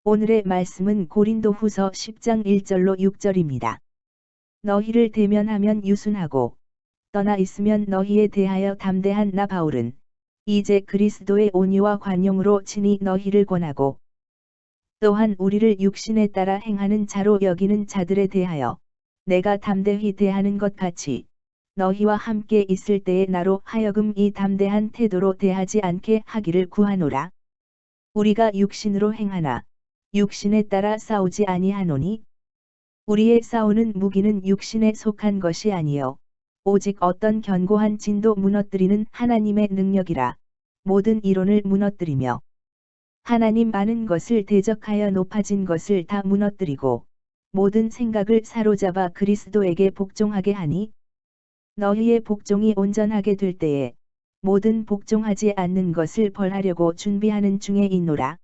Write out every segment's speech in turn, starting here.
오늘의 말씀은 고린도후서 10장 1절로 6절입니다. 너희를 대면하면 유순하고 떠나 있으면 너희에 대하여 담대한 나 바울은 이제 그리스도의 온유와 관용으로 친히 너희를 권하고 또한 우리를 육신에 따라 행하는 자로 여기는 자들에 대하여 내가 담대히 대하는 것 같이 너희와 함께 있을 때에 나로 하여금 이 담대한 태도로 대하지 않게 하기를 구하노라. 우리가 육신으로 행하나 육신에 따라 싸우지 아니하노니 우리의 싸우는 무기는 육신에 속한 것이 아니요 오직 어떤 견고한 진도 무너뜨리는 하나님의 능력이라. 모든 이론을 무너뜨리며 하나님 많은 것을 대적하여 높아진 것을 다 무너뜨리고 모든 생각을 사로잡아 그리스도에게 복종하게 하니 너희의 복종이 온전하게 될 때에 모든 복종하지 않는 것을 벌하려고 준비하는 중에 있노라.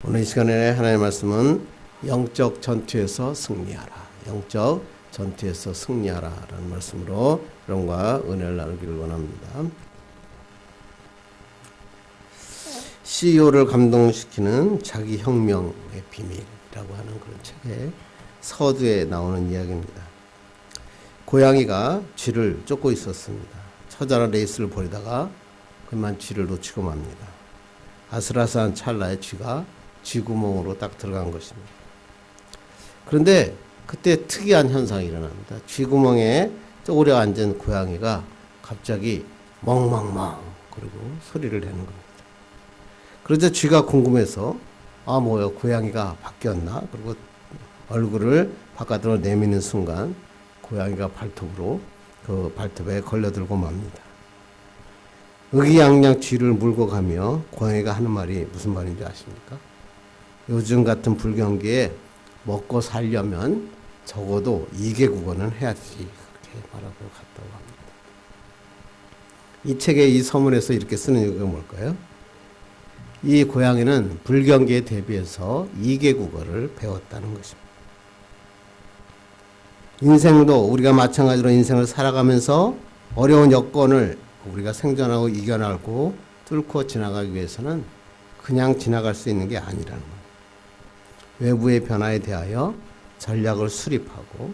오늘 이 시간에 하나님의 말씀은 영적 전투에서 승리하라. 영적 전투에서 승리하라 라는 말씀으로 여러분과 은혜를 나누기를 원합니다. CEO를 감동시키는 자기혁명의 비밀이라고 하는 그런 책의 서두에 나오는 이야기입니다. 고양이가 쥐를 쫓고 있었습니다. 처절한 레이스를 벌이다가 그만 쥐를 놓치고 맙니다. 아슬아슬한 찰나에 쥐가 쥐구멍으로 딱 들어간 것입니다. 그런데 그때 특이한 현상이 일어납니다. 쥐구멍에 쪼그려 앉은 고양이가 갑자기 멍멍멍 그리고 소리를 내는 겁니다. 그러자 쥐가 궁금해서 뭐야 고양이가 바뀌었나? 그리고 얼굴을 바깥으로 내미는 순간 고양이가 발톱으로 그 발톱에 걸려들고 맙니다. 의기양양 쥐를 물고 가며 고양이가 하는 말이 무슨 말인지 아십니까? 요즘 같은 불경기에 먹고 살려면 적어도 2개국어는 해야지 그렇게 말하고 갔다고 합니다. 이 책의 이 서문에서 이렇게 쓰는 이유가 뭘까요? 이 고양이는 불경기에 대비해서 2개국어를 배웠다는 것입니다. 인생도 우리가 마찬가지로 인생을 살아가면서 어려운 여건을 우리가 생존하고 이겨나가고 뚫고 지나가기 위해서는 그냥 지나갈 수 있는 게 아니라는 거예요. 외부의 변화에 대하여 전략을 수립하고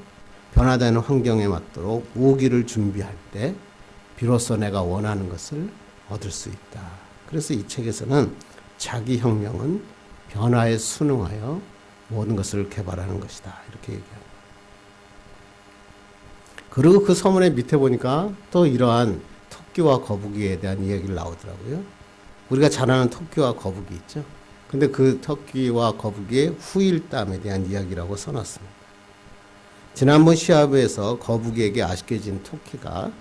변화되는 환경에 맞도록 무기를 준비할 때 비로소 내가 원하는 것을 얻을 수 있다. 그래서 이 책에서는 자기혁명은 변화에 순응하여 모든 것을 개발하는 것이다. 이렇게 얘기합니다. 그리고 그 서문의 밑에 보니까 또 이러한 토끼와 거북이에 대한 이야기를 나오더라고요. 우리가 잘 아는 토끼와 거북이 있죠. 근데 그 토끼와 거북이의 후일담에 대한 이야기라고 써놨습니다. 지난번 시합에서 거북이에게 아쉽게 진 토끼가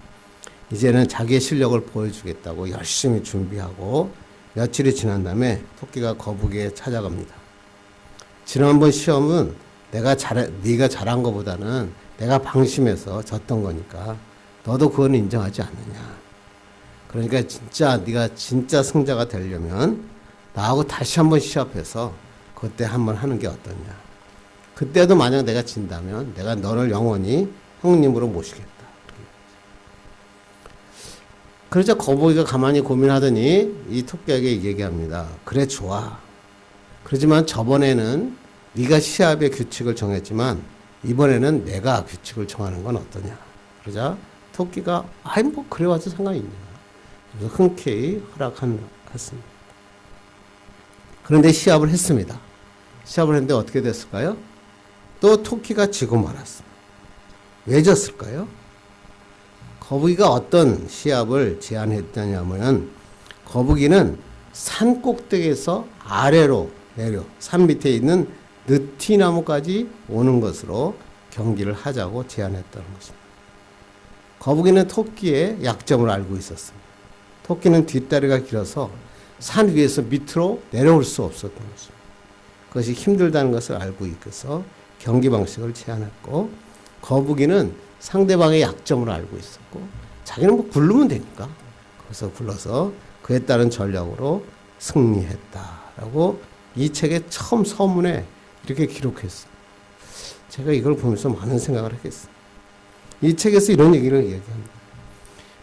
이제는 자기의 실력을 보여주겠다고 열심히 준비하고 며칠이 지난 다음에 토끼가 거북이에 찾아갑니다. 지난번 시험은 네가 잘한 것보다는 내가 방심해서 졌던 거니까 너도 그건 인정하지 않느냐. 그러니까 네가 진짜 승자가 되려면 나하고 다시 한번 시합해서 그때 한번 하는 게 어떠냐. 그때도 만약 내가 진다면 내가 너를 영원히 형님으로 모시겠다. 그러자 거북이가 가만히 고민하더니 이 토끼에게 얘기합니다. 그래 좋아. 그렇지만 저번에는 네가 시합의 규칙을 정했지만 이번에는 내가 규칙을 정하는 건 어떠냐. 그러자 토끼가 그래 와서 상관이 있냐. 그래서 흔쾌히 허락했습니다. 그런데 시합을 했습니다. 시합을 했는데 어떻게 됐을까요? 또 토끼가 지고 말았습니다. 왜 졌을까요? 거북이가 어떤 시합을 제안했냐면 거북이는 산 꼭대기에서 아래로 내려 산 밑에 있는 느티나무까지 오는 것으로 경기를 하자고 제안했다는 것입니다. 거북이는 토끼의 약점을 알고 있었습니다. 토끼는 뒷다리가 길어서 산 위에서 밑으로 내려올 수 없었던 것입니다. 그것이 힘들다는 것을 알고 있어서 경기 방식을 제안했고 거북이는 상대방의 약점을 알고 있었고 자기는 굴르면 되니까 그래서 굴러서 그에 따른 전략으로 승리했다라고 이 책의 처음 서문에 이렇게 기록했습니다. 제가 이걸 보면서 많은 생각을 했겠습니다. 이 책에서 이런 얘기를 얘기합니다.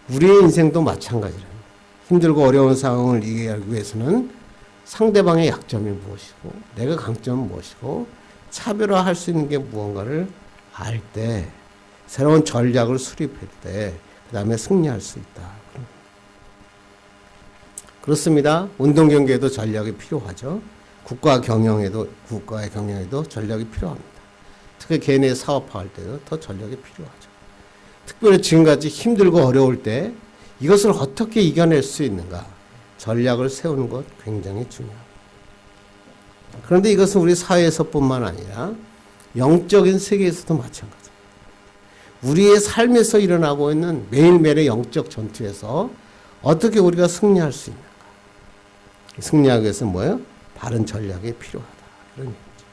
우리의 인생도 마찬가지랍니다. 힘들고 어려운 상황을 이겨내기 위해서는 상대방의 약점이 무엇이고 내가 강점은 무엇이고 차별화할 수 있는 게 무언가를 알 때 새로운 전략을 수립할 때 그 다음에 승리할 수 있다. 그렇습니다. 운동 경기에도 전략이 필요하죠. 국가의 경영에도 전략이 필요합니다. 특히 개인의 사업할 때도 더 전략이 필요하죠. 특별히 지금같이 힘들고 어려울 때 이것을 어떻게 이겨낼 수 있는가 전략을 세우는 것 굉장히 중요합니다. 그런데 이것은 우리 사회에서뿐만 아니라 영적인 세계에서도 마찬가지입니다. 우리의 삶에서 일어나고 있는 매일매일의 영적 전투에서 어떻게 우리가 승리할 수 있는가. 승리하기 위해서는 뭐예요? 바른 전략이 필요하다. 이런 얘기죠.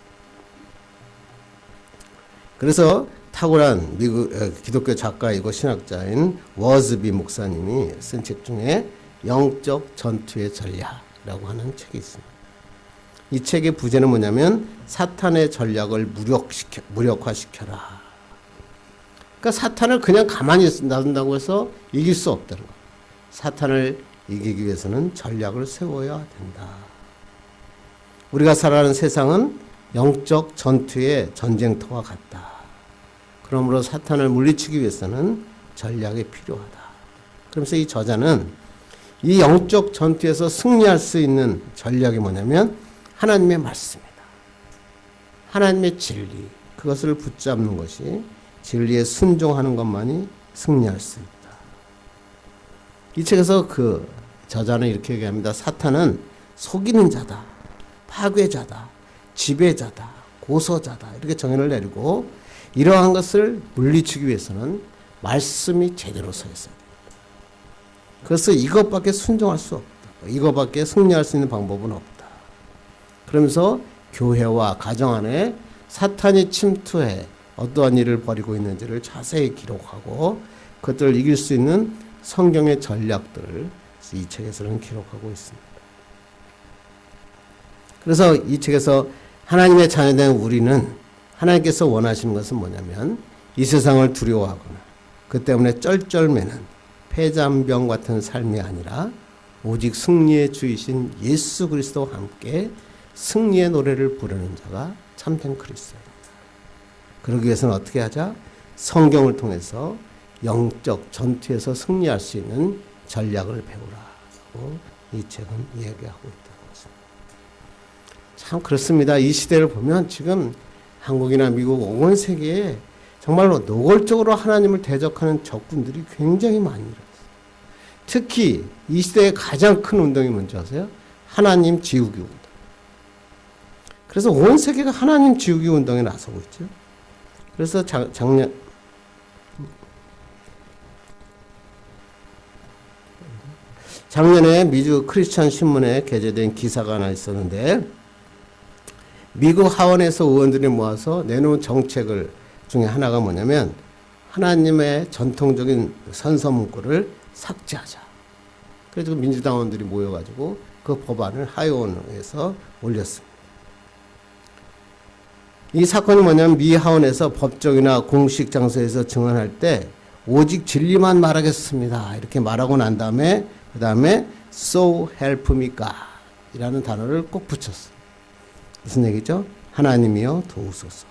그래서 탁월한 미국 기독교 작가이고 신학자인 워즈비 목사님이 쓴 책 중에 영적 전투의 전략이라고 하는 책이 있습니다. 이 책의 부제는 뭐냐면 사탄의 전략을 무력화시켜라. 그러니까 사탄을 그냥 가만히 놔둔다고 해서 이길 수 없다는 거. 사탄을 이기기 위해서는 전략을 세워야 된다. 우리가 살아가는 세상은 영적 전투의 전쟁터와 같다. 그러므로 사탄을 물리치기 위해서는 전략이 필요하다. 그러면서 이 저자는 이 영적 전투에서 승리할 수 있는 전략이 뭐냐면 하나님의 말씀이다. 하나님의 진리, 그것을 붙잡는 것이 진리에 순종하는 것만이 승리할 수 있다. 이 책에서 그 저자는 이렇게 얘기합니다. 사탄은 속이는 자다, 파괴자다, 지배자다, 고소자다 이렇게 정의를 내리고 이러한 것을 물리치기 위해서는 말씀이 제대로 서 있어야 됩니다. 그래서 이것밖에 순종할 수 없다. 이것밖에 승리할 수 있는 방법은 없다. 그러면서 교회와 가정 안에 사탄이 침투해 어떠한 일을 벌이고 있는지를 자세히 기록하고 그것들을 이길 수 있는 성경의 전략들을 이 책에서는 기록하고 있습니다. 그래서 이 책에서 하나님의 자녀된 우리는 하나님께서 원하시는 것은 뭐냐면 이 세상을 두려워하거나 그 때문에 쩔쩔매는 폐잔병 같은 삶이 아니라 오직 승리의 주이신 예수 그리스도와 함께 승리의 노래를 부르는 자가 참된 그리스도입니다. 그러기 위해서는 어떻게 하자? 성경을 통해서 영적 전투에서 승리할 수 있는 전략을 배우라고 이 책은 이야기하고 있다는 것입니다. 참 그렇습니다. 이 시대를 보면 지금 한국이나 미국 온 세계에 정말로 노골적으로 하나님을 대적하는 적군들이 굉장히 많이 일어났어요. 특히 이 시대의 가장 큰 운동이 뭔지 아세요? 하나님 지우기 운동. 그래서 온 세계가 하나님 지우기 운동에 나서고 있죠. 그래서 작년에 미주 크리스천 신문에 게재된 기사가 하나 있었는데 미국 하원에서 의원들이 모아서 내놓은 정책을 중에 하나가 뭐냐면 하나님의 전통적인 선서 문구를 삭제하자. 그래서 민주당 의원들이 모여가지고 그 법안을 하원에서 올렸습니다. 이 사건이 뭐냐면 미 하원에서 법정이나 공식 장소에서 증언할 때 오직 진리만 말하겠습니다. 이렇게 말하고 난 다음에 그 다음에 So help me God 이라는 단어를 꼭 붙였어요. 무슨 얘기죠? 하나님이여 도우소서.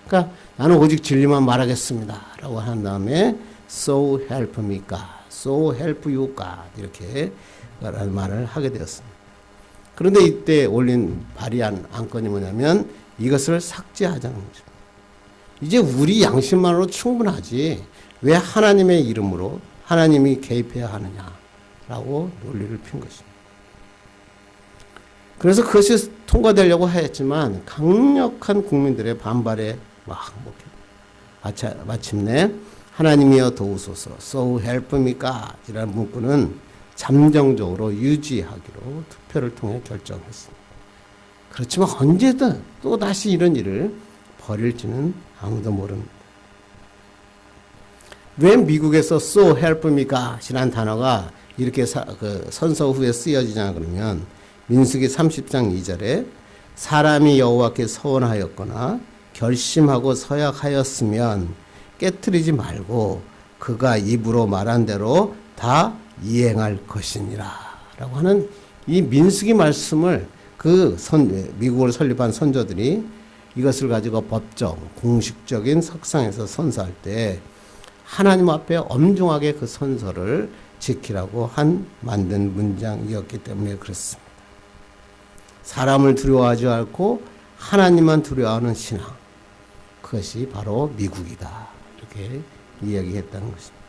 그러니까 나는 오직 진리만 말하겠습니다. 라고 한 다음에 So help me God, So help you God 이렇게 말을 하게 되었습니다. 그런데 이때 발의한 안건이 뭐냐면 이것을 삭제하자는 거죠. 이제 우리 양심만으로 충분하지 왜 하나님의 이름으로 하나님이 개입해야 하느냐라고 논리를 핀 것입니다. 그래서 그것이 통과되려고 했지만 강력한 국민들의 반발에 마침내 하나님이여 도우소서 So help me God 이라는 문구는 잠정적으로 유지하기로 투표를 통해 결정했습니다. 그렇지만 언제든 또 다시 이런 일을 벌일지는 아무도 모릅니다. 왜 미국에서 So help me God이라는 단어가 이렇게 선서 후에 쓰여지냐 그러면 민수기 30장 2절에 사람이 여호와께 서원하였거나 결심하고 서약하였으면 깨트리지 말고 그가 입으로 말한 대로 다 이행할 것이니라 라고 하는 이 민수기 말씀을 미국을 설립한 선조들이 이것을 가지고 법적, 공식적인 석상에서 선서할 때 하나님 앞에 엄중하게 그 선서를 지키라고 만든 문장이었기 때문에 그렇습니다. 사람을 두려워하지 않고 하나님만 두려워하는 신앙. 그것이 바로 미국이다. 이렇게 이야기했다는 것입니다.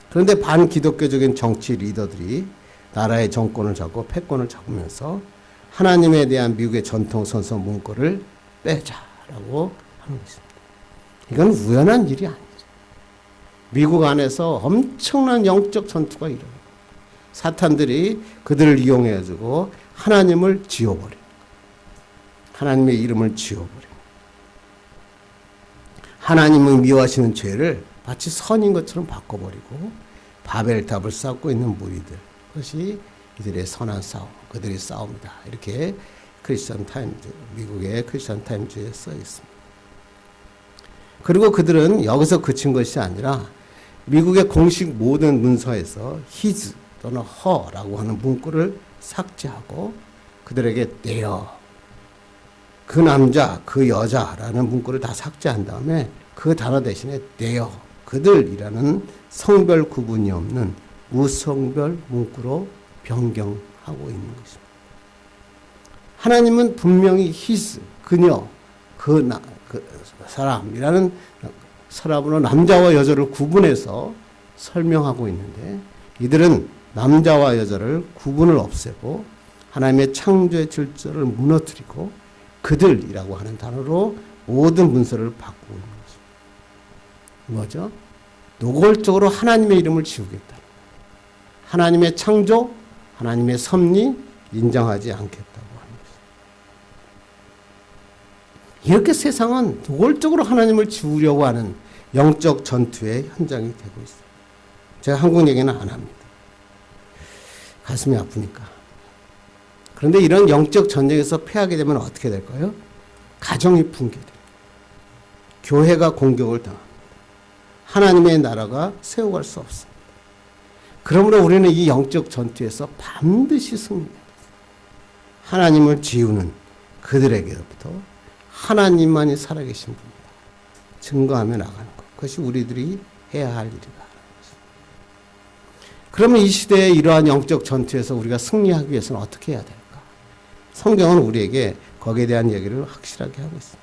그런데 반기독교적인 정치 리더들이 나라의 정권을 잡고 패권을 잡으면서 하나님에 대한 미국의 전통 선서 문구를 빼자라고 하는 것입니다. 이건 우연한 일이 아니죠. 미국 안에서 엄청난 영적 전투가 일어나요. 사탄들이 그들을 이용해가지고 하나님을 지워버려요. 하나님의 이름을 지워버려요. 하나님을 미워하시는 죄를 마치 선인 것처럼 바꿔버리고 바벨탑을 쌓고 있는 무리들. 그것이 이들의 선한 싸움, 그들의 싸움이다. 이렇게 크리스천 타임즈, 미국의 크리스천 타임즈에 써 있습니다. 그리고 그들은 여기서 그친 것이 아니라 미국의 공식 모든 문서에서 his 또는 her라고 하는 문구를 삭제하고 그들에게 their, 그 남자, 그 여자라는 문구를 다 삭제한 다음에 그 단어 대신에 their, 그들이라는 성별 구분이 없는 무성별 문구로 변경하고 있는 것입니다. 하나님은 분명히 his, 그녀, 그 사람이라는 사람으로 남자와 여자를 구분해서 설명하고 있는데 이들은 남자와 여자를 구분을 없애고 하나님의 창조의 질서를 무너뜨리고 그들이라고 하는 단어로 모든 문서를 바꾸고 있는 것입니다. 뭐죠? 노골적으로 하나님의 이름을 지우겠다. 하나님의 창조, 하나님의 섭리 인정하지 않겠다고 하는 것입니다. 이렇게 세상은 노골적으로 하나님을 지우려고 하는 영적 전투의 현장이 되고 있어요. 제가 한국 얘기는 안 합니다. 가슴이 아프니까. 그런데 이런 영적 전쟁에서 패하게 되면 어떻게 될까요? 가정이 붕괴돼요. 교회가 공격을 당합니다. 하나님의 나라가 세워갈 수 없습니다. 그러므로 우리는 이 영적 전투에서 반드시 승리해야 돼요. 하나님을 지우는 그들에게부터 하나님만이 살아계신 분이다. 증거하며 나가는 것. 그것이 우리들이 해야 할 일이다. 그러면 이 시대의 이러한 영적 전투에서 우리가 승리하기 위해서는 어떻게 해야 될까? 성경은 우리에게 거기에 대한 얘기를 확실하게 하고 있습니다.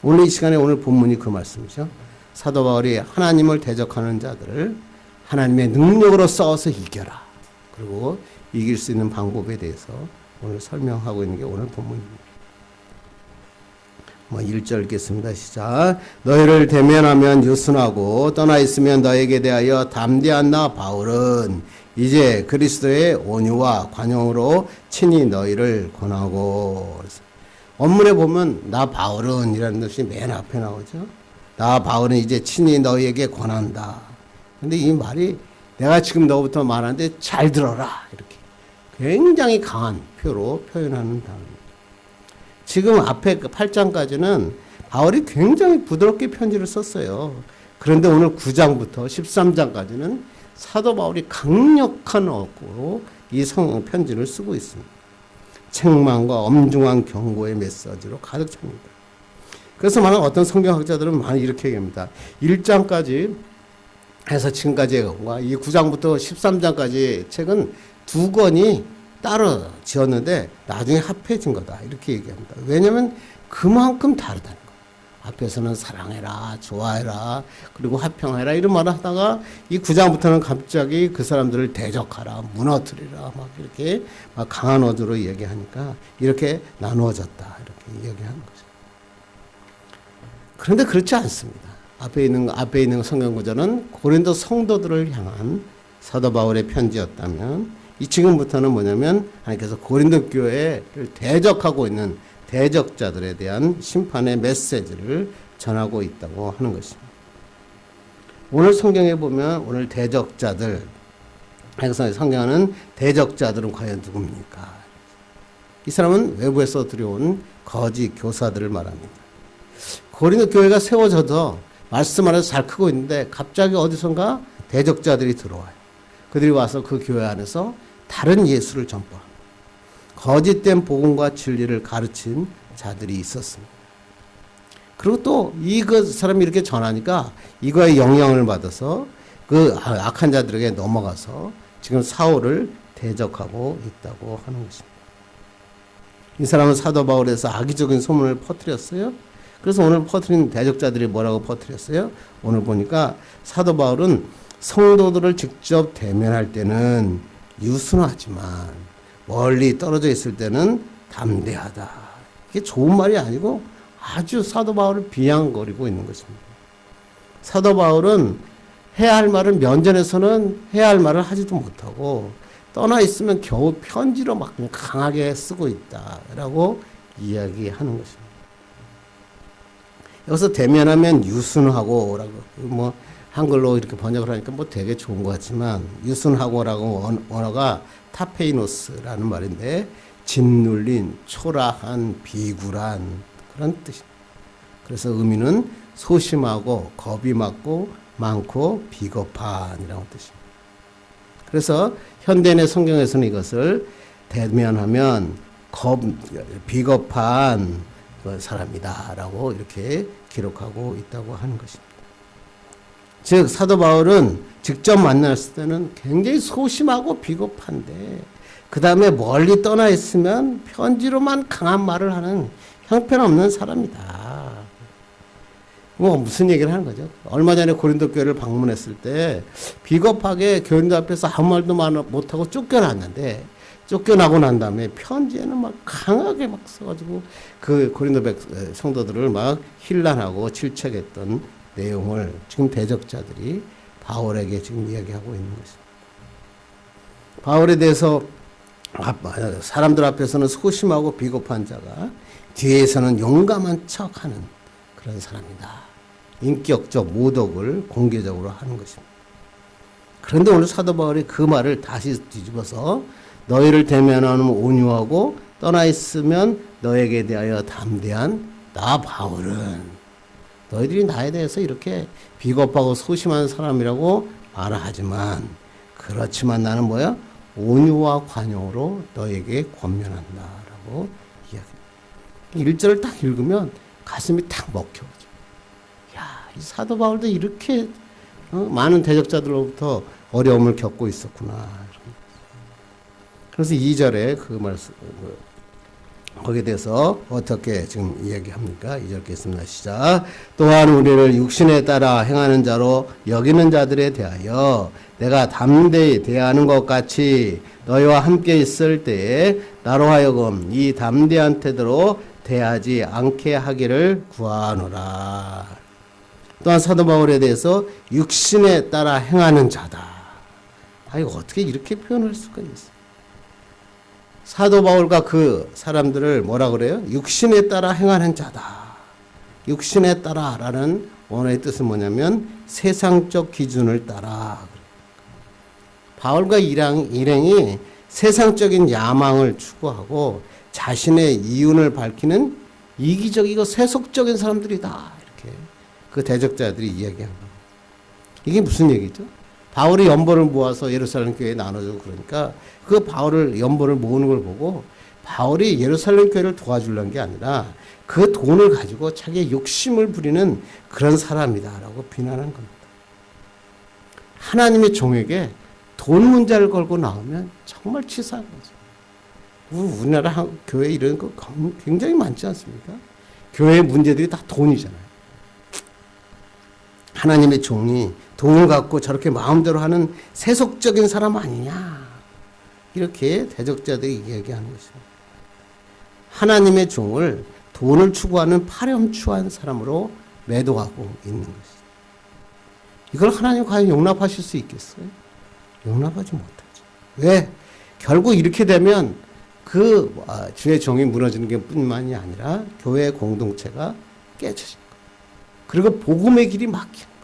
오늘 이 시간에 오늘 본문이 그 말씀이죠. 사도 바울이 하나님을 대적하는 자들을 하나님의 능력으로 싸워서 이겨라. 그리고 이길 수 있는 방법에 대해서 오늘 설명하고 있는 게 오늘 본문입니다. 1절 읽겠습니다. 시작. 너희를 대면하면 유순하고 떠나 있으면 너에게 대하여 담대한 나 바울은 이제 그리스도의 온유와 관용으로 친히 너희를 권하고. 원문에 보면 나 바울은 이라는 것이 맨 앞에 나오죠. 나 바울은 이제 친히 너희에게 권한다. 근데 이 말이 내가 지금 너부터 말하는데 잘 들어라. 이렇게 굉장히 강한 표로 표현하는 단어입니다. 지금 앞에 8장까지는 바울이 굉장히 부드럽게 편지를 썼어요. 그런데 오늘 9장부터 13장까지는 사도 바울이 강력한 어구로 이 편지를 쓰고 있습니다. 책망과 엄중한 경고의 메시지로 가득 찹니다. 그래서 많은 어떤 성경학자들은 많이 이렇게 얘기합니다. 1장까지 해서 지금까지 이 9장부터 13장까지 책은 두 권이 따로 지었는데 나중에 합해진 거다. 이렇게 얘기합니다. 왜냐하면 그만큼 다르다는 거예요. 앞에서는 사랑해라, 좋아해라, 그리고 화평해라 이런 말을 하다가 이 9장부터는 갑자기 그 사람들을 대적하라, 무너뜨리라 막 이렇게 막 강한 어조로 얘기하니까 이렇게 나누어졌다. 이렇게 얘기하는 거죠. 그런데 그렇지 않습니다. 앞에 있는 성경 구절은 고린도 성도들을 향한 사도 바울의 편지였다면 이 지금부터는 뭐냐면 하나님께서 고린도 교회를 대적하고 있는 대적자들에 대한 심판의 메시지를 전하고 있다고 하는 것입니다. 오늘 성경에 보면 오늘 대적자들, 성경하는 대적자들은 과연 누굽니까? 이 사람은 외부에서 들여온 거짓 교사들을 말합니다. 고린도 교회가 세워져서 말씀 안에서 잘 크고 있는데 갑자기 어디선가 대적자들이 들어와요. 그들이 와서 그 교회 안에서 다른 예수를 전파합니다. 거짓된 복음과 진리를 가르친 자들이 있었습니다. 그리고 또 그 사람이 이렇게 전하니까 이거에 영향을 받아서 그 악한 자들에게 넘어가서 지금 사울을 대적하고 있다고 하는 것입니다. 이 사람은 사도 바울에서 악의적인 소문을 퍼뜨렸어요. 그래서 오늘 퍼뜨린 대적자들이 뭐라고 퍼뜨렸어요? 오늘 보니까 사도 바울은 성도들을 직접 대면할 때는 유순하지만 멀리 떨어져 있을 때는 담대하다. 이게 좋은 말이 아니고 아주 사도 바울을 비양거리고 있는 것입니다. 사도 바울은 해야 할 말을 면전에서는 해야 할 말을 하지도 못하고 떠나 있으면 겨우 편지로 막 강하게 쓰고 있다라고 이야기하는 것입니다. 여기서 대면하면 유순하고라고 뭐 한글로 이렇게 번역을 하니까 뭐 되게 좋은 것 같지만 유순하고라고 언어가 타페이노스라는 말인데 짓눌린, 초라한, 비굴한 그런 뜻입니다. 그래서 의미는 소심하고 겁이 많고 비겁한이라는 뜻입니다. 그래서 현대인의 성경에서는 이것을 대면하면 비겁한 사람이다라고 이렇게 기록하고 있다고 하는 것입니다. 즉 사도 바울은 직접 만났을 때는 굉장히 소심하고 비겁한데 그 다음에 멀리 떠나 있으면 편지로만 강한 말을 하는 형편없는 사람이다. 뭐 무슨 얘기를 하는 거죠? 얼마 전에 고린도 교회를 방문했을 때 비겁하게 교인들 앞에서 아무 말도 못하고 쫓겨났는데 쫓겨나고 난 다음에 편지에는 막 강하게 막 써가지고 그 고린도 성도들을 막 힐난하고 질책했던 내용을 지금 대적자들이 바울에게 지금 이야기하고 있는 것입니다. 바울에 대해서 사람들 앞에서는 소심하고 비겁한 자가 뒤에서는 용감한 척하는 그런 사람이다. 인격적 모독을 공개적으로 하는 것입니다. 그런데 오늘 사도 바울이 그 말을 다시 뒤집어서 너희를 대면하는 온유하고 떠나 있으면 너에게 대하여 담대한 나 바울은 너희들이 나에 대해서 이렇게 비겁하고 소심한 사람이라고 말하지만 그렇지만 나는 뭐야? 온유와 관용으로 너에게 권면한다라고 이야기합니다. 1절을 딱 읽으면 가슴이 탁 먹혀오죠. 야, 이 사도 바울도 이렇게 많은 대적자들로부터 어려움을 겪고 있었구나. 그래서 2절에 그 말씀 거기에 대해서 어떻게 지금 이야기합니까? 2절 읽겠습니다. 시작. 또한 우리를 육신에 따라 행하는 자로 여기는 자들에 대하여 내가 담대히 대하는 것 같이 너희와 함께 있을 때에 나로 하여금 이 담대한 태도로 대하지 않게 하기를 구하노라. 또한 사도 바울에 대해서 육신에 따라 행하는 자다. 이거 어떻게 이렇게 표현할 수가 있어요? 사도 바울과 그 사람들을 뭐라 그래요? 육신에 따라 행하는 자다. 육신에 따라라는 원어의 뜻은 뭐냐면 세상적 기준을 따라. 바울과 일행이 세상적인 야망을 추구하고 자신의 이윤을 밝히는 이기적이고 세속적인 사람들이다. 이렇게 그 대적자들이 이야기한 겁니다. 이게 무슨 얘기죠? 바울이 연보를 모아서 예루살렘 교회에 나눠주고 그러니까 그 바울을 연보를 모으는 걸 보고 바울이 예루살렘 교회를 도와주려는 게 아니라 그 돈을 가지고 자기의 욕심을 부리는 그런 사람이다라고 비난한 겁니다. 하나님의 종에게 돈 문제를 걸고 나오면 정말 치사한 거죠. 우리나라 교회 이런 거 굉장히 많지 않습니까? 교회의 문제들이 다 돈이잖아요. 하나님의 종이 돈을 갖고 저렇게 마음대로 하는 세속적인 사람 아니냐. 이렇게 대적자들이 이야기하는 것입니다. 하나님의 종을 돈을 추구하는 파렴치한 사람으로 매도하고 있는 것입니다. 이걸 하나님 과연 용납하실 수 있겠어요? 용납하지 못하죠. 왜? 결국 이렇게 되면 그 주의 종이 무너지는 게 뿐만이 아니라 교회 공동체가 깨져진 거예요. 그리고 복음의 길이 막힌 거예요.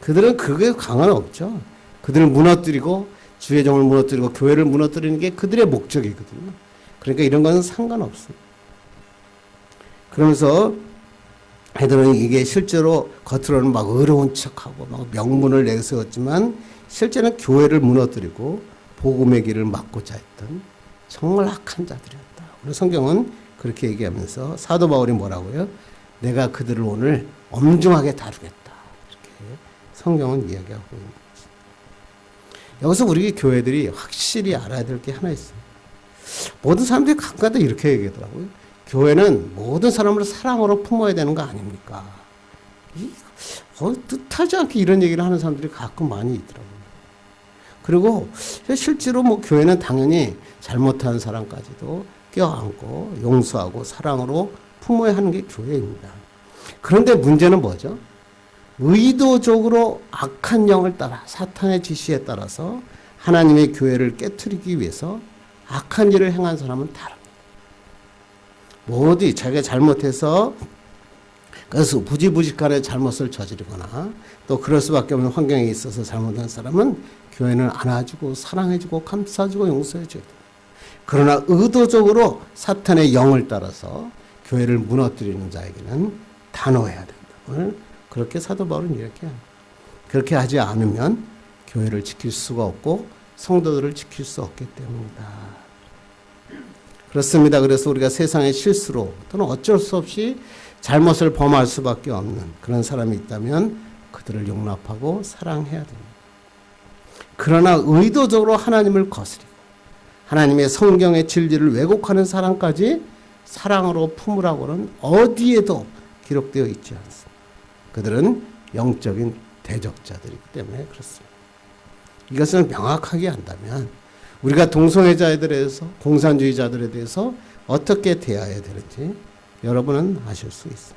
그들은 그게 강한 없죠. 그들을 무너뜨리고 주의 종을 무너뜨리고 교회를 무너뜨리는 게 그들의 목적이거든요. 그러니까 이런 거는 상관없습니다. 그러면서 애들은 이게 실제로 겉으로는 막 의로운 척하고 막 명분을 내세웠지만 실제는 교회를 무너뜨리고 복음의 길을 막고자 했던 정말 악한 자들이었다. 오늘 성경은 그렇게 얘기하면서 사도 바울이 뭐라고요? 내가 그들을 오늘 엄중하게 다루겠다. 이렇게 성경은 이야기하고 있는 거죠. 여기서 우리 교회들이 확실히 알아야 될 게 하나 있어요. 모든 사람들이 가끔가다 이렇게 얘기하더라고요. 교회는 모든 사람을 사랑으로 품어야 되는 거 아닙니까? 뜻하지 않게 이런 얘기를 하는 사람들이 가끔 많이 있더라고요. 그리고 실제로 뭐 교회는 당연히 잘못한 사람까지도 껴안고 용서하고 사랑으로 품어야 하는 게 교회입니다. 그런데 문제는 뭐죠? 의도적으로 악한 영을 따라 사탄의 지시에 따라서 하나님의 교회를 깨트리기 위해서 악한 일을 행한 사람은 다릅니다. 어디 자기가 잘못해서 그래서 부지부지간에 잘못을 저지르거나 또 그럴 수밖에 없는 환경에 있어서 잘못한 사람은 교회는 안아주고 사랑해주고 감싸주고 용서해줘야 돼요. 그러나 의도적으로 사탄의 영을 따라서 교회를 무너뜨리는 자에게는 단호해야 된다. 그렇게 사도 바울은 이렇게 합니다. 그렇게 하지 않으면 교회를 지킬 수가 없고 성도들을 지킬 수 없기 때문이다. 그렇습니다. 그래서 우리가 세상의 실수로 또는 어쩔 수 없이 잘못을 범할 수밖에 없는 그런 사람이 있다면 그들을 용납하고 사랑해야 됩니다. 그러나 의도적으로 하나님을 거스리고 하나님의 성경의 진리를 왜곡하는 사람까지 사랑으로 품으라고는 어디에도 기록되어 있지 않습니다. 그들은 영적인 대적자들이기 때문에 그렇습니다. 이것을 명확하게 한다면 우리가 동성애자들에 대해서 공산주의자들에 대해서 어떻게 대해야 되는지 여러분은 아실 수 있습니다.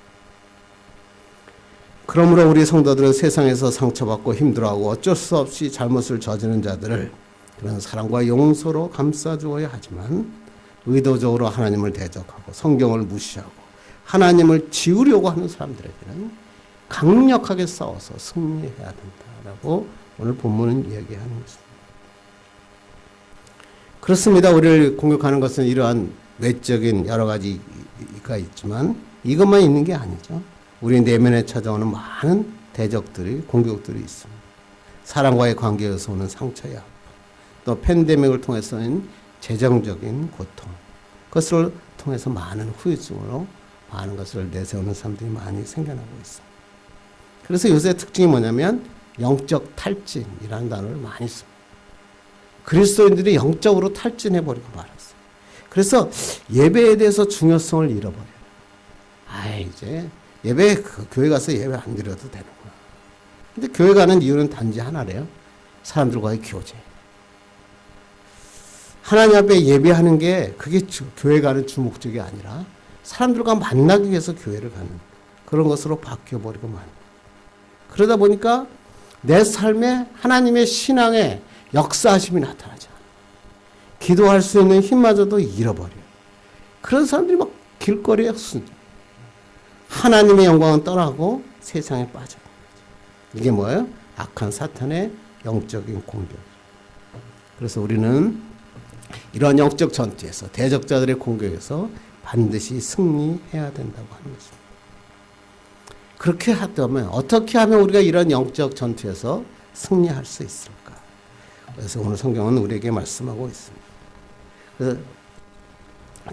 그러므로 우리 성도들은 세상에서 상처받고 힘들어하고 어쩔 수 없이 잘못을 저지른 자들을 그런 사랑과 용서로 감싸주어야 하지만 의도적으로 하나님을 대적하고 성경을 무시하고 하나님을 지우려고 하는 사람들에게는 강력하게 싸워서 승리해야 된다라고 오늘 본문은 이야기하는 것입니다. 그렇습니다. 우리를 공격하는 것은 이러한 외적인 여러 가지가 있지만 이것만 있는 게 아니죠. 우리 내면에 찾아오는 많은 대적들이 공격들이 있습니다. 사람과의 관계에서 오는 상처야 아픔, 또 팬데믹을 통해서는 재정적인 고통, 그것을 통해서 많은 후유증으로 많은 것을 내세우는 사람들이 많이 생겨나고 있습니다. 그래서 요새 특징이 뭐냐면 영적 탈진이라는 단어를 많이 씁니다. 그리스도인들이 영적으로 탈진해버리고 말았어요. 그래서 예배에 대해서 중요성을 잃어버려요. 이제 교회 가서 예배 안 드려도 되는구나. 근데 교회 가는 이유는 단지 하나래요. 사람들과의 교제. 하나님 앞에 예배하는 게 그게 교회 가는 주목적이 아니라 사람들과 만나기 위해서 교회를 가는 그런 것으로 바뀌어버리고 맙니다. 그러다 보니까 내 삶에 하나님의 신앙의 역사하심이 나타나지 않아요. 기도할 수 있는 힘마저도 잃어버려요. 그런 사람들이 막 길거리에 하나님의 영광은 떠나고 세상에 빠져요. 이게 뭐예요? 악한 사탄의 영적인 공격. 그래서 우리는 이러한 영적 전투에서 대적자들의 공격에서 반드시 승리해야 된다고 하는 것입니다. 그렇게 하다면 어떻게 하면 우리가 이런 영적 전투에서 승리할 수 있을까? 그래서 오늘 성경은 우리에게 말씀하고 있습니다. 그래서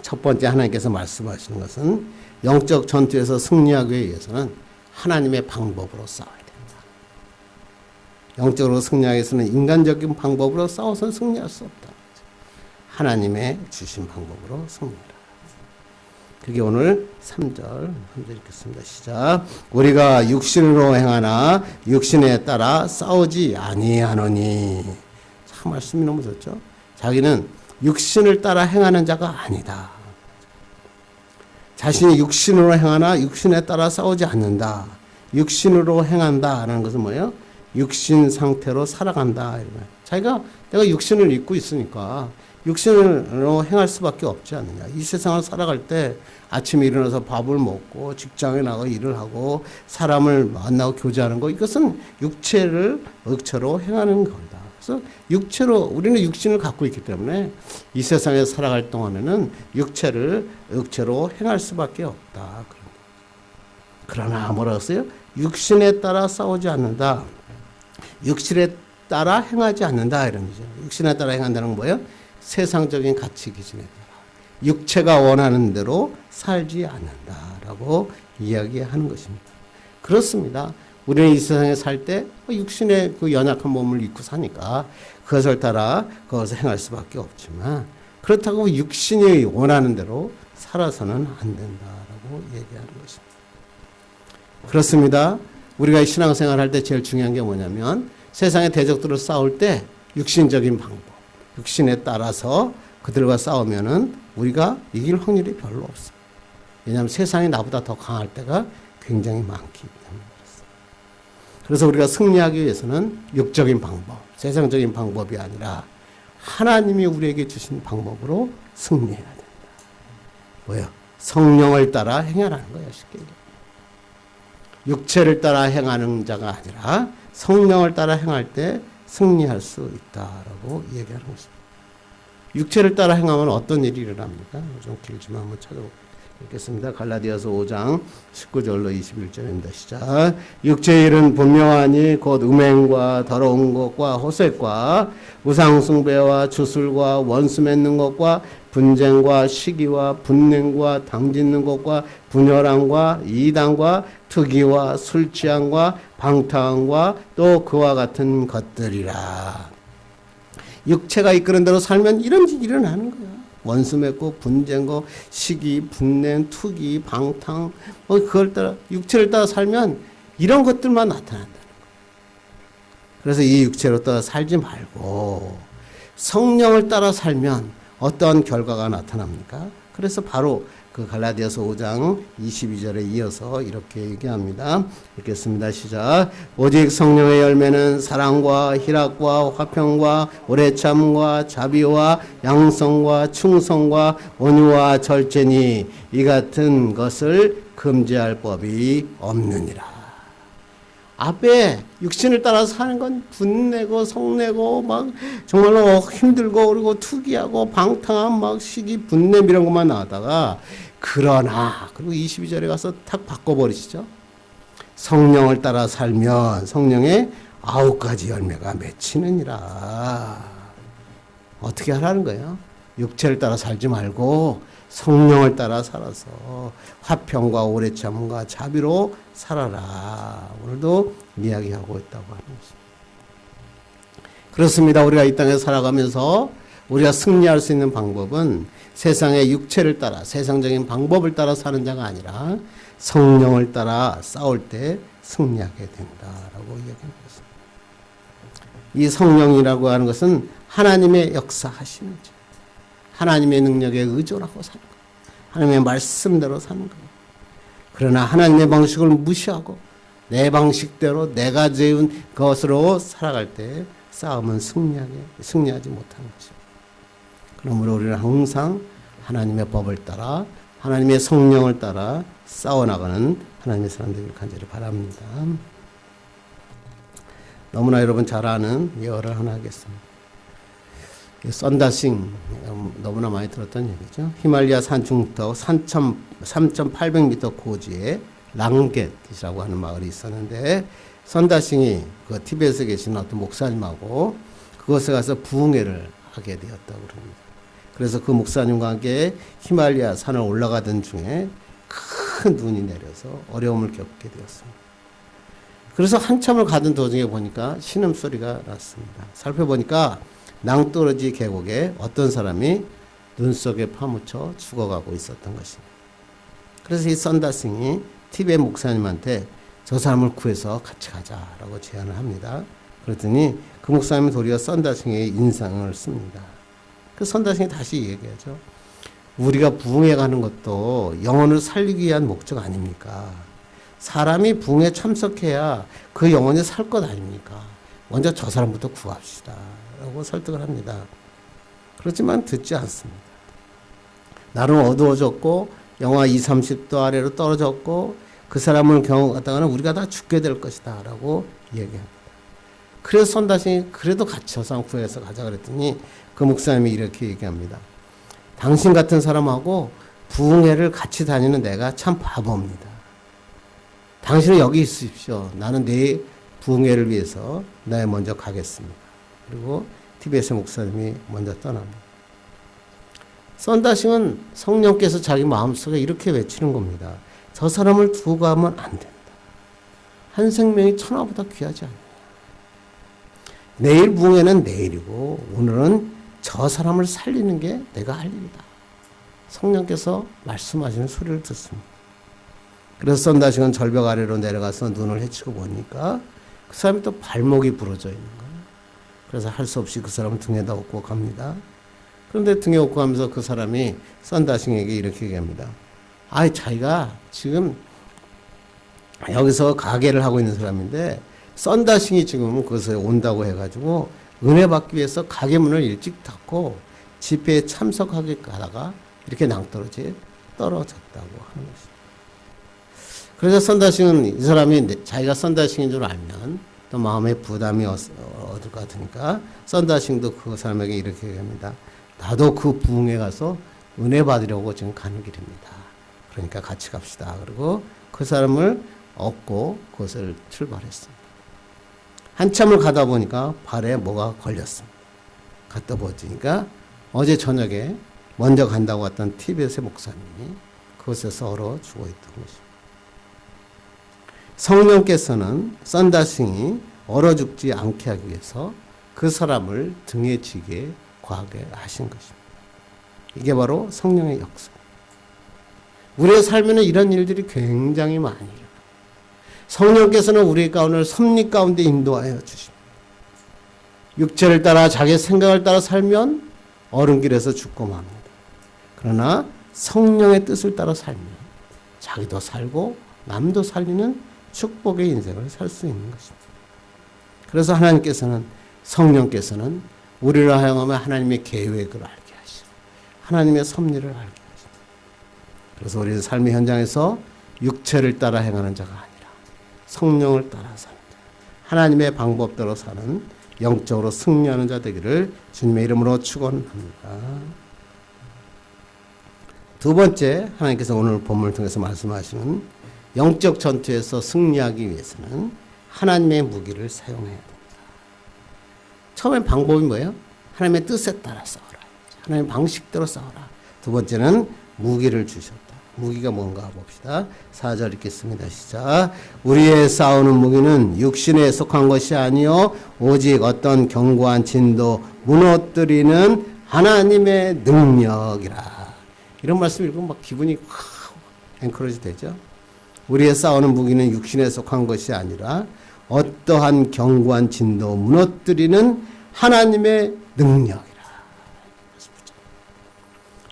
첫 번째 하나님께서 말씀하시는 것은 영적 전투에서 승리하기 위해서는 하나님의 방법으로 싸워야 된다. 영적으로 승리하기 위해서는 인간적인 방법으로 싸워서는 승리할 수 없다. 하나님의 주신 방법으로 승리해라. 그게 오늘 3절 읽겠습니다. 시작. 우리가 육신으로 행하나 육신에 따라 싸우지 아니하노니. 참 말씀이 너무 좋죠. 자기는 육신을 따라 행하는 자가 아니다. 자신이 육신으로 행하나 육신에 따라 싸우지 않는다. 육신으로 행한다라는 것은 뭐예요? 육신 상태로 살아간다. 자기가 내가 육신을 입고 있으니까 육신으로 행할 수밖에 없지 않느냐. 이 세상을 살아갈 때 아침에 일어나서 밥을 먹고 직장에 나가 일을 하고 사람을 만나고 교제하는 거, 이것은 육체를 억체로 행하는 겁니다. 그래서 우리는 육신을 갖고 있기 때문에 이 세상에 살아갈 동안에는 육체를 억체로 행할 수밖에 없다. 그러나 뭐라고 했어요? 육신에 따라 싸우지 않는다. 육신에 따라 행하지 않는다. 이런 거죠. 육신에 따라 행한다는 건 뭐예요? 세상적인 가치 기준에 따라 육체가 원하는 대로 살지 않는다라고 이야기하는 것입니다. 그렇습니다. 우리는 이 세상에 살 때 육신의 그 연약한 몸을 입고 사니까 그것을 따라 그것을 행할 수밖에 없지만 그렇다고 육신이 원하는 대로 살아서는 안 된다라고 얘기하는 것입니다. 그렇습니다. 우리가 신앙생활 할 때 제일 중요한 게 뭐냐면 세상의 대적들을 싸울 때 육신적인 방법, 육신에 따라서 그들과 싸우면은 우리가 이길 확률이 별로 없어요. 왜냐하면 세상이 나보다 더 강할 때가 굉장히 많기 때문에 그렇습니다. 그래서 우리가 승리하기 위해서는 육적인 방법, 세상적인 방법이 아니라 하나님이 우리에게 주신 방법으로 승리해야 된다. 뭐요? 성령을 따라 행하라는 거예요. 쉽게 얘기하면. 육체를 따라 행하는 자가 아니라 성령을 따라 행할 때 승리할 수 있다라고 얘기하는 것입니다. 육체를 따라 행하면 어떤 일이 일어납니까? 좀 길지만 한번 찾아보겠습니다. 갈라디아서 5장 19절로 21절입니다. 시작. 육체의 일은 분명하니 곧 음행과 더러운 것과 호색과 우상숭배와 주술과 원수 맺는 것과 분쟁과 시기와 분냉과 당짓는 것과 분열함과 이단과 투기와 술취함과 방탕함과 또 그와 같은 것들이라. 육체가 이끄는 대로 살면 이런 일이 일어나는 거야. 원수 맺고 분쟁고 시기, 분냉, 투기, 방탕 그걸 따라 육체를 따라 살면 이런 것들만 나타난다는 거야. 그래서 이 육체로 따라 살지 말고 성령을 따라 살면 어떤 결과가 나타납니까? 그래서 바로 그 갈라디아서 5장 22절에 이어서 이렇게 얘기합니다. 읽겠습니다. 시작. 오직 성령의 열매는 사랑과 희락과 화평과 오래참과 자비와 양성과 충성과 온유와 절제니 이 같은 것을 금지할 법이 없느니라. 앞에 육신을 따라 사는 건 분내고 성내고 막 정말로 힘들고 그리고 투기하고 방탕한 막 시기 분냄 이런 것만 나오다가 그러나 그리고 22절에 가서 탁 바꿔버리시죠. 성령을 따라 살면 성령의 9가지 열매가 맺히느니라. 어떻게 하라는 거예요? 육체를 따라 살지 말고 성령을 따라 살아서 화평과 오래참과 자비로 살아라. 오늘도 이야기하고 있다고 하는 것입니다. 그렇습니다. 우리가 이 땅에 살아가면서 우리가 승리할 수 있는 방법은 세상의 육체를 따라 세상적인 방법을 따라 사는 자가 아니라 성령을 따라 싸울 때 승리하게 된다라고 이야기하는 것입니다. 이 성령이라고 하는 것은 하나님의 역사하시는 자, 하나님의 능력에 의존하고 사는 거예요. 하나님의 말씀대로 사는 거예요. 그러나 하나님의 방식을 무시하고 내 방식대로 내가 지은 것으로 살아갈 때 싸움은 승리하지 못하는 것입니다. 그러므로 우리는 항상 하나님의 법을 따라 하나님의 성령을 따라 싸워나가는 하나님의 사람 되길 간절히 바랍니다. 너무나 여러분 잘 아는 예어를 하나 하겠습니다. 썬다싱 너무나 많이 들었던 얘기죠. 히말리아 산중턱 3,800m 고지에 랑겟이라고 하는 마을이 있었는데 썬다싱이 그 티베트에 계시는 어떤 목사님하고 그곳에 가서 부흥회를 하게 되었다고 합니다. 그래서 그 목사님과 함께 히말리아 산을 올라가던 중에 큰 눈이 내려서 어려움을 겪게 되었습니다. 그래서 한참을 가던 도중에 보니까 신음소리가 났습니다. 살펴보니까 낭떠러지 계곡에 어떤 사람이 눈 속에 파묻혀 죽어가고 있었던 것입니다. 그래서 이 썬다싱이 티베트 목사님한테 저 사람을 구해서 같이 가자라고 제안을 합니다. 그랬더니 그 목사님이 도리어 썬다싱의 인상을 씁니다. 그 썬다싱이 다시 얘기하죠. 우리가 부흥회 가는 것도 영혼을 살리기 위한 목적 아닙니까? 사람이 부흥회 참석해야 그 영혼이 살 것 아닙니까? 먼저 저 사람부터 구합시다 라고 설득을 합니다. 그렇지만 듣지 않습니다. 날은 어두워졌고 영하 20, 30도 아래로 떨어졌고 그 사람을 경험하다가는 우리가 다 죽게 될 것이다 라고 얘기합니다. 그래서 썬다싱이 그래도 같이 저 사람 구해서 가자 그랬더니 그 목사님이 이렇게 얘기합니다. 당신 같은 사람하고 부흥회를 같이 다니는 내가 참 바보입니다. 당신은 여기 있으십시오. 나는 내 부흥회를 위해서 나에 먼저 가겠습니다. 그리고 티베트 목사님이 먼저 떠납니다. 썬다싱은 성령께서 자기 마음속에 이렇게 외치는 겁니다. 저 사람을 두고 가면 안 된다. 한 생명이 천하보다 귀하지 않느냐. 내일 부흥회는 내일이고 오늘은 저 사람을 살리는 게 내가 할 일이다. 성령께서 말씀하시는 소리를 듣습니다. 그래서 썬다싱은 절벽 아래로 내려가서 눈을 헤치고 보니까 그 사람이 또 발목이 부러져 있는 거예요. 그래서 할 수 없이 그 사람을 등에다 업고 갑니다. 그런데 등에 업고 가면서 그 사람이 썬다싱에게 이렇게 얘기합니다. 자기가 지금 여기서 가게를 하고 있는 사람인데 썬다싱이 지금 그것에 온다고 해가지고 은혜 받기 위해서 가게 문을 일찍 닫고 집회에 참석하게 가다가 이렇게 낭떠러지에 떨어졌다고 하는 것입니다. 그래서 썬다싱은 이 사람이 자기가 썬다싱인 줄 알면 또 마음에 부담이 얻을 것 같으니까 썬다싱도 그 사람에게 이렇게 얘기합니다. 나도 그 부흥에 가서 은혜 받으려고 지금 가는 길입니다. 그러니까 같이 갑시다. 그리고 그 사람을 얻고 그것을 출발했습니다. 한참을 가다 보니까 발에 뭐가 걸렸습니다. 갖다 보니까 어제 저녁에 먼저 간다고 했던 TBS의 목사님이 그곳에서 얼어 죽어 있던 것입니다. 성령께서는 썬다싱이 얼어 죽지 않게 하기 위해서 그 사람을 등에 지게 과하게 하신 것입니다. 이게 바로 성령의 역사. 우리의 삶에는 이런 일들이 굉장히 많이 일어나요. 성령께서는 우리 가운데 섭리 가운데 인도하여 주십니다. 육체를 따라 자기 생각을 따라 살면 어른길에서 죽고 맙니다. 그러나 성령의 뜻을 따라 살면 자기도 살고 남도 살리는 축복의 인생을 살 수 있는 것입니다. 그래서 하나님께서는 성령께서는 우리를 하여금 하나님의 계획을 알게 하시고 하나님의 섭리를 알게 하십니다. 그래서 우리는 삶의 현장에서 육체를 따라 행하는 자가 아니라 성령을 따라 사는 자, 하나님의 방법대로 사는 영적으로 승리하는 자 되기를 주님의 이름으로 축원합니다. 두 번째, 하나님께서 오늘 본문을 통해서 말씀하시는 영적 전투에서 승리하기 위해서는 하나님의 무기를 사용해야 됩니다. 처음엔 방법이 뭐예요? 하나님의 뜻에 따라 싸워라. 하나님의 방식대로 싸워라. 두 번째는 무기를 주셨다. 무기가 뭔가 봅시다. 4절 읽겠습니다. 시작. 우리의 싸우는 무기는 육신에 속한 것이 아니요 오직 어떤 견고한 진도 무너뜨리는 하나님의 능력이라. 이런 말씀 읽으면 막 기분이 확 앵커러지 되죠. 우리의 싸우는 무기는 육신에 속한 것이 아니라 어떠한 견고한 진도 무너뜨리는 하나님의 능력이라.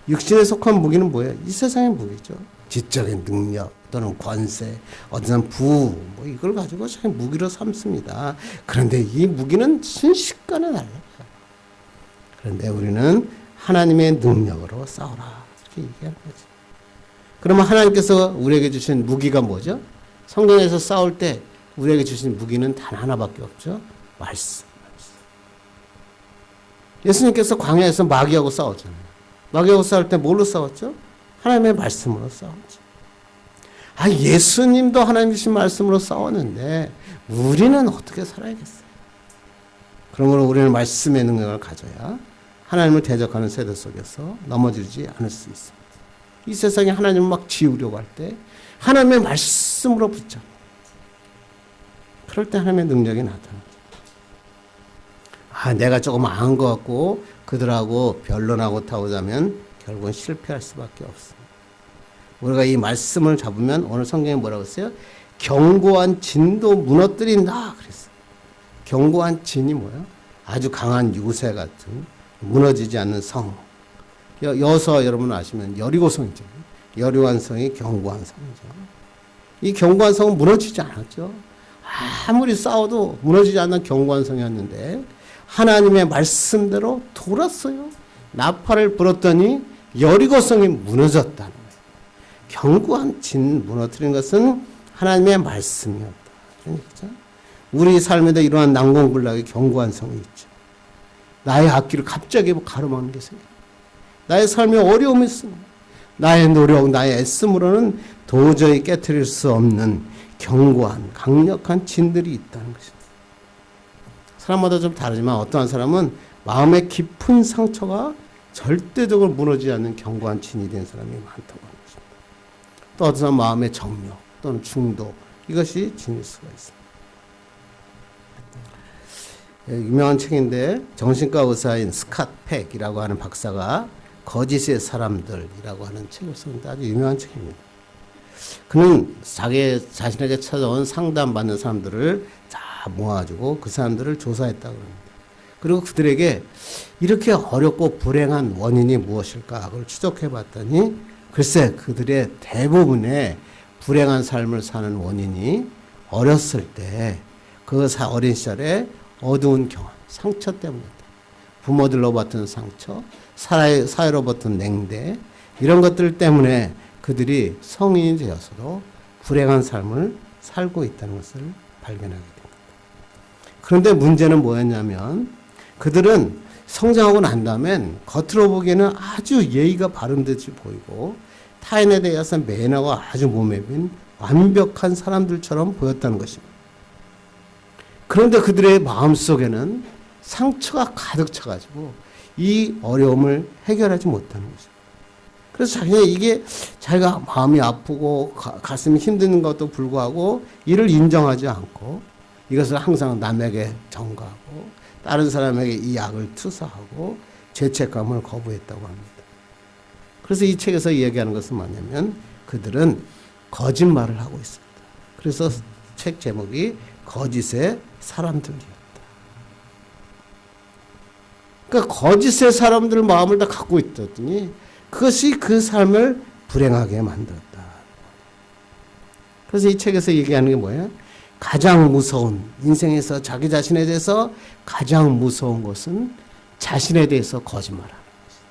육신에 속한 무기는 뭐예요? 이 세상의 무기죠. 지적인 능력 또는 권세, 어떤 부, 이걸 가지고 자기 무기로 삼습니다. 그런데 이 무기는 순식간에 날라가요. 그런데 우리는 하나님의 능력으로 싸워라. 이렇게 얘기하는 거죠. 그러면 하나님께서 우리에게 주신 무기가 뭐죠? 성경에서 싸울 때 우리에게 주신 무기는 단 하나밖에 없죠. 말씀. 예수님께서 광야에서 마귀하고 싸웠잖아요. 마귀하고 싸울 때 뭘로 싸웠죠? 하나님의 말씀으로 싸웠죠. 예수님도 하나님 주신 말씀으로 싸웠는데 우리는 어떻게 살아야겠어요? 그러므로 우리는 말씀의 능력을 가져야 하나님을 대적하는 세대 속에서 넘어지지 않을 수 있습니다. 이 세상에 하나님을 막 지우려고 할 때 하나님의 말씀으로 붙잡아. 그럴 때 하나님의 능력이 나타나죠. 내가 조금 아는 것 같고 그들하고 변론하고 타오자면 결국은 실패할 수밖에 없습니다. 우리가 이 말씀을 잡으면 오늘 성경에 뭐라고 했어요? 견고한 진도 무너뜨린다 그랬어요. 견고한 진이 뭐예요? 아주 강한 유세 같은 무너지지 않는 성. 여서 여러분 아시면 여리고성이죠. 여리고한 성이 견고한 성이죠. 이 견고한 성은 무너지지 않았죠. 아무리 싸워도 무너지지 않는 견고한 성이었는데 하나님의 말씀대로 돌았어요. 나팔을 불었더니 여리고성이 무너졌다는 거예요. 견고한 진 무너뜨린 것은 하나님의 말씀이었다. 그러니까 우리 삶에도 이러한 난공불락의 견고한 성이 있죠. 나의 앞길을 갑자기 가로막는 게 생겨요. 나의 삶에 어려움이 있습니다. 나의 노력, 나의 애씀으로는 도저히 깨트릴 수 없는 견고한 강력한 진들이 있다는 것입니다. 사람마다 좀 다르지만 어떠한 사람은 마음의 깊은 상처가 절대적으로 무너지지 않는 견고한 진이 된 사람이 많다고 하는 것입니다. 또 어떤 사람 마음의 정욕 또는 중독, 이것이 진일 수가 있습니다. 유명한 책인데 정신과 의사인 스캇 팩이라고 하는 박사가 거짓의 사람들이라고 하는 책을 썼는데 아주 유명한 책입니다. 그는 자신에게 찾아온 상담받는 사람들을 다 모아가지고 그 사람들을 조사했다고 합니다. 그리고 그들에게 이렇게 어렵고 불행한 원인이 무엇일까 그걸 추적해 봤더니 글쎄 그들의 대부분의 불행한 삶을 사는 원인이 어렸을 때 그 어린 시절에 어두운 경험, 상처 때문이다. 부모들로 받은 상처, 사회로 받은 냉대, 이런 것들 때문에 그들이 성인이 되어서도 불행한 삶을 살고 있다는 것을 발견하게 됩니다. 그런데 문제는 뭐였냐면 그들은 성장하고 난 다음엔 겉으로 보기에는 아주 예의가 바른 듯이 보이고 타인에 대해서 매너가 아주 몸에 빈 완벽한 사람들처럼 보였다는 것입니다. 그런데 그들의 마음속에는 상처가 가득 차가지고 이 어려움을 해결하지 못하는 것입니다. 그래서 자기가 마음이 아프고 가슴이 힘든 것도 불구하고 이를 인정하지 않고 이것을 항상 남에게 전가하고 다른 사람에게 이 약을 투사하고 죄책감을 거부했다고 합니다. 그래서 이 책에서 이야기하는 것은 뭐냐면 그들은 거짓말을 하고 있습니다. 그래서 책 제목이 거짓의 사람들이었다. 그러니까 거짓의 사람들 마음을 다 갖고 있더니 그것이 그 삶을 불행하게 만들었다. 그래서 이 책에서 얘기하는 게 뭐예요? 가장 무서운, 인생에서 자기 자신에 대해서 가장 무서운 것은 자신에 대해서 거짓말하는 것이다.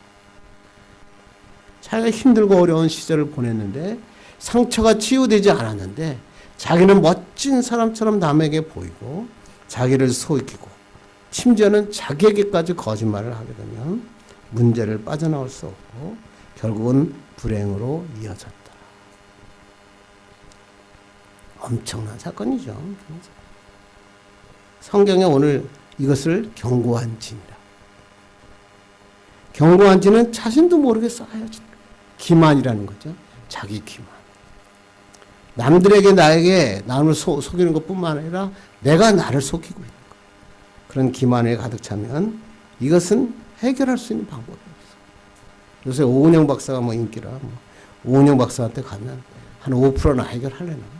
자기가 힘들고 어려운 시절을 보냈는데 상처가 치유되지 않았는데 자기는 멋진 사람처럼 남에게 보이고 자기를 속이고 심지어는 자기에게까지 거짓말을 하게 되면 문제를 빠져나올 수 없고 결국은 불행으로 이어졌다. 엄청난 사건이죠. 성경에 오늘 이것을 견고한 진이라. 견고한 진은 자신도 모르게 쌓여진 기만이라는 거죠. 자기 기만. 남들에게 남을 속이는 것뿐만 아니라 내가 나를 속이고 있는 것. 그런 기만에 가득 차면 이것은 해결할 수 있는 방법이 없어. 요새 오은영 박사가 인기라 오은영 박사한테 가면 한 5%나 해결하려나.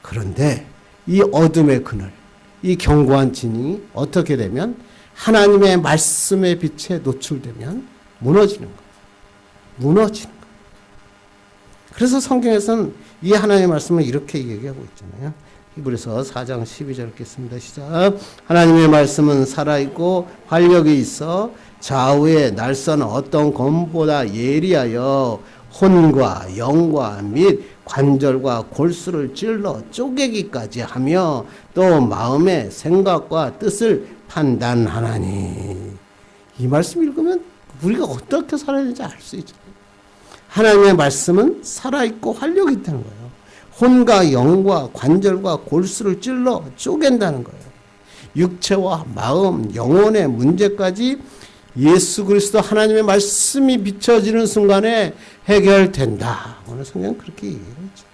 그런데 이 어둠의 그늘, 이 견고한 진이 어떻게 되면 하나님의 말씀의 빛에 노출되면 무너지는 거예요. 무너지는 거예요. 그래서 성경에서는 이 하나님의 말씀을 이렇게 얘기하고 있잖아요. 히브리서 4장 12절 읽겠습니다. 시작. 하나님의 말씀은 살아있고 활력이 있어 좌우에 날선 어떤 검보다 예리하여 혼과 영과 및 관절과 골수를 찔러 쪼개기까지 하며 또 마음의 생각과 뜻을 판단하나니. 이 말씀 읽으면 우리가 어떻게 살아야 되는지 알 수 있죠. 하나님의 말씀은 살아있고 활력이 있다는 거예요. 혼과 영과 관절과 골수를 찔러 쪼갠다는 거예요. 육체와 마음, 영혼의 문제까지 예수 그리스도 하나님의 말씀이 비춰지는 순간에 해결된다. 오늘 성경은 그렇게 얘기했죠.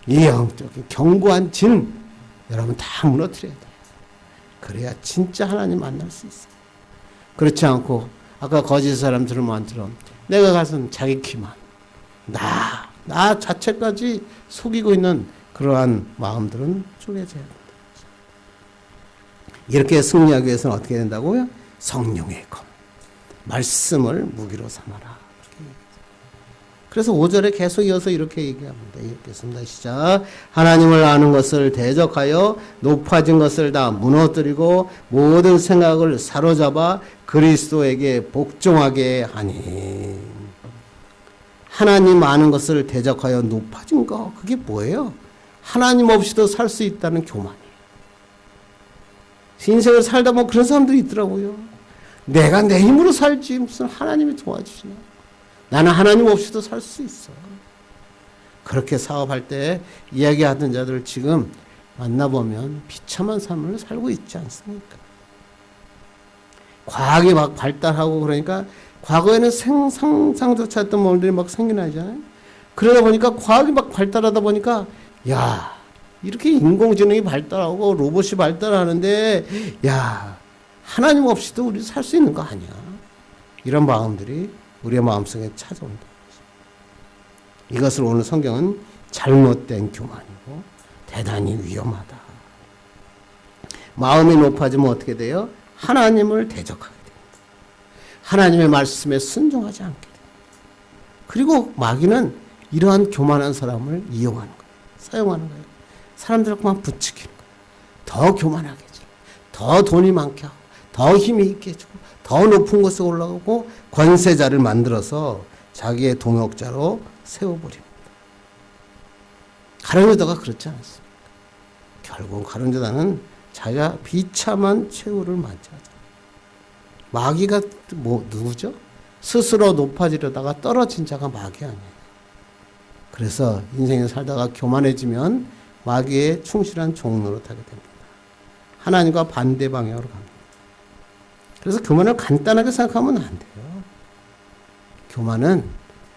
이 영적인 견고한 진 여러분 다 무너뜨려야 돼요. 그래야 진짜 하나님 만날 수 있어요. 그렇지 않고 아까 거짓 사람들은 많처럼 내가 가서 자기 기만, 나 자체까지 속이고 있는 그러한 마음들은 쪼개져야 된다. 이렇게 승리하기 위해서는 어떻게 된다고요? 성령의 검, 말씀을 무기로 삼아라. 그래서 5절에 계속 이어서 이렇게 얘기합니다. 읽겠습니다. 시작. 하나님을 아는 것을 대적하여 높아진 것을 다 무너뜨리고 모든 생각을 사로잡아 그리스도에게 복종하게 하니. 하나님 아는 것을 대적하여 높아진 거, 그게 뭐예요? 하나님 없이도 살 수 있다는 교만이에요. 인생을 살다 보면 그런 사람들이 있더라고요. 내가 내 힘으로 살지 무슨 하나님이 도와주시나. 나는 하나님 없이도 살 수 있어. 그렇게 사업할 때 이야기하던 자들 지금 만나보면 비참한 삶을 살고 있지 않습니까? 과학이 막 발달하고 그러니까 과거에는 상상조차 했던 몸들이 막 생겨나잖아요. 그러다 보니까 과학이 막 발달하다 보니까 야, 이렇게 인공지능이 발달하고 로봇이 발달하는데 야, 하나님 없이도 우리 살 수 있는 거 아니야. 이런 마음들이 우리의 마음속에 찾아온다. 이것을 오늘 성경은 잘못된 교만이고 대단히 위험하다. 마음이 높아지면 어떻게 돼요? 하나님을 대적하게 됩니다. 하나님의 말씀에 순종하지 않게 됩니다. 그리고 마귀는 이러한 교만한 사람을 이용하는 거예요. 사용하는 거예요. 사람들을 그만 부추기는 거예요. 더 교만하게 해주고, 더 돈이 많게 하고, 더 힘이 있게 해주고, 더 높은 곳에 올라가고 권세자를 만들어서 자기의 동역자로 세워버립니다. 가룟 유다가 그렇지 않았습니다. 결국 가룟 유다는 자기가 비참한 최후를 맞이하죠. 마귀가 누구죠? 스스로 높아지려다가 떨어진 자가 마귀 아니에요. 그래서 인생에 살다가 교만해지면 마귀의 충실한 종로로 타게 됩니다. 하나님과 반대 방향으로 갑니다. 그래서 교만을 간단하게 생각하면 안 돼요. 교만은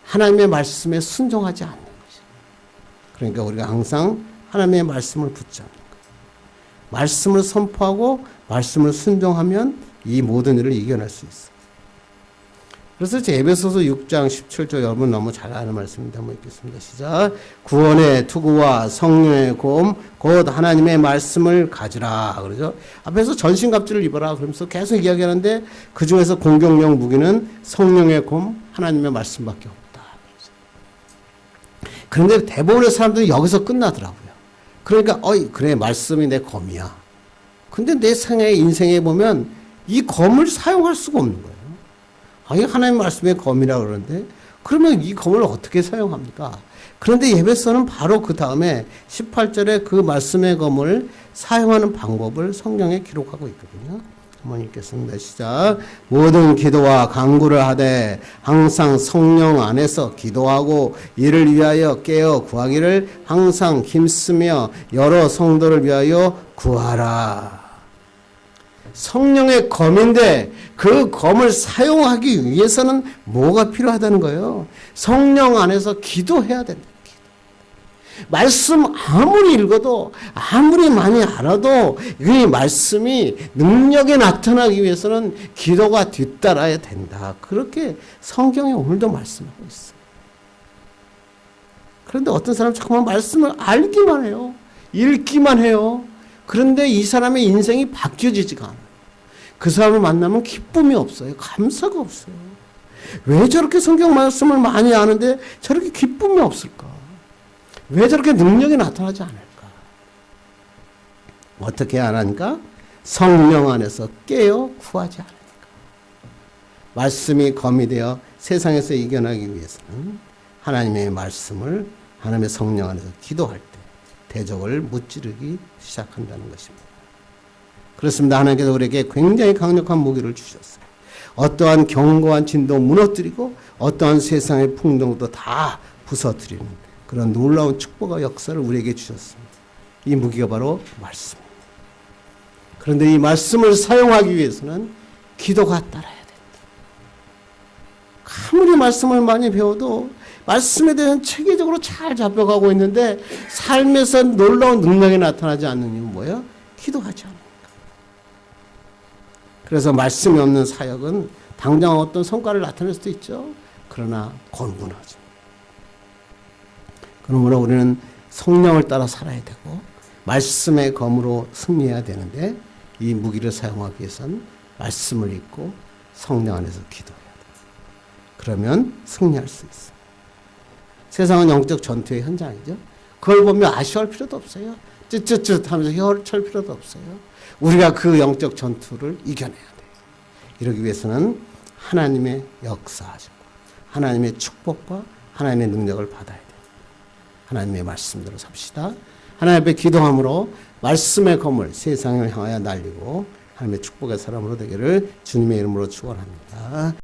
하나님의 말씀에 순종하지 않는 것이에요. 그러니까 우리가 항상 하나님의 말씀을 붙잡는 거예요. 말씀을 선포하고 말씀을 순종하면 이 모든 일을 이겨낼 수 있어요. 그래서 제 에베소서 6장 17절 여러분 너무 잘 아는 말씀입니다. 한번 읽겠습니다. 시작. 구원의 투구와 성령의 곰 곧 하나님의 말씀을 가지라. 그러죠. 앞에서 전신갑주를 입어라. 그러면서 계속 이야기하는데 그 중에서 공격용 무기는 성령의 곰 하나님의 말씀밖에 없다. 그런데 대부분의 사람들이 여기서 끝나더라고요. 그러니까 그래 말씀이 내 검이야. 근데 내 인생에 보면 이 검을 사용할 수가 없는 거예요. 아니 하나님 말씀의 검이라 그러는데 그러면 이 검을 어떻게 사용합니까? 그런데 에베소는 바로 그 다음에 18절에 그 말씀의 검을 사용하는 방법을 성경에 기록하고 있거든요. 한번 읽겠습니다. 시작. 모든 기도와 간구를 하되 항상 성령 안에서 기도하고 이를 위하여 깨어 구하기를 항상 힘쓰며 여러 성도를 위하여 구하라. 성령의 검인데 그 검을 사용하기 위해서는 뭐가 필요하다는 거예요? 성령 안에서 기도해야 된다. 말씀 아무리 읽어도 아무리 많이 알아도 이 말씀이 능력에 나타나기 위해서는 기도가 뒤따라야 된다. 그렇게 성경이 오늘도 말씀하고 있어요. 그런데 어떤 사람은 자꾸만 말씀을 알기만 해요. 읽기만 해요. 그런데 이 사람의 인생이 바뀌어지지가 않아요. 그 사람을 만나면 기쁨이 없어요. 감사가 없어요. 왜 저렇게 성경 말씀을 많이 아는데 저렇게 기쁨이 없을까? 왜 저렇게 능력이 나타나지 않을까? 어떻게 안 하니까? 성령 안에서 깨어 구하지 않으니까. 말씀이 검이 되어 세상에서 이겨나기 위해서는 하나님의 말씀을 하나님의 성령 안에서 기도할 때 대적을 무찌르기 시작한다는 것입니다. 그렇습니다. 하나님께서 우리에게 굉장히 강력한 무기를 주셨어요. 어떠한 견고한 진도 무너뜨리고 어떠한 세상의 풍덩도 다 부서뜨리는 그런 놀라운 축복과 역사를 우리에게 주셨습니다. 이 무기가 바로 말씀입니다. 그런데 이 말씀을 사용하기 위해서는 기도가 따라야 된다. 아무리 말씀을 많이 배워도 말씀에 대한 체계적으로 잘 잡혀가고 있는데 삶에서 놀라운 능력이 나타나지 않는 이유는 뭐예요? 기도하지 않아요. 그래서 말씀이 없는 사역은 당장 어떤 성과를 나타낼 수도 있죠. 그러나 곤분하죠. 그러므로 우리는 성령을 따라 살아야 되고 말씀의 검으로 승리해야 되는데 이 무기를 사용하기 위해서는 말씀을 읽고 성령 안에서 기도해야 돼요. 그러면 승리할 수 있어요. 세상은 영적 전투의 현장이죠. 그걸 보면 아쉬워할 필요도 없어요. 쯧쯧쯧 하면서 혀를 찰 필요도 없어요. 우리가 그 영적 전투를 이겨내야 돼요. 이러기 위해서는 하나님의 역사하시고 하나님의 축복과 하나님의 능력을 받아야 돼요. 하나님의 말씀대로 삽시다. 하나님 앞에 기도함으로 말씀의 검을 세상을 향하여 날리고 하나님의 축복의 사람으로 되기를 주님의 이름으로 축원합니다.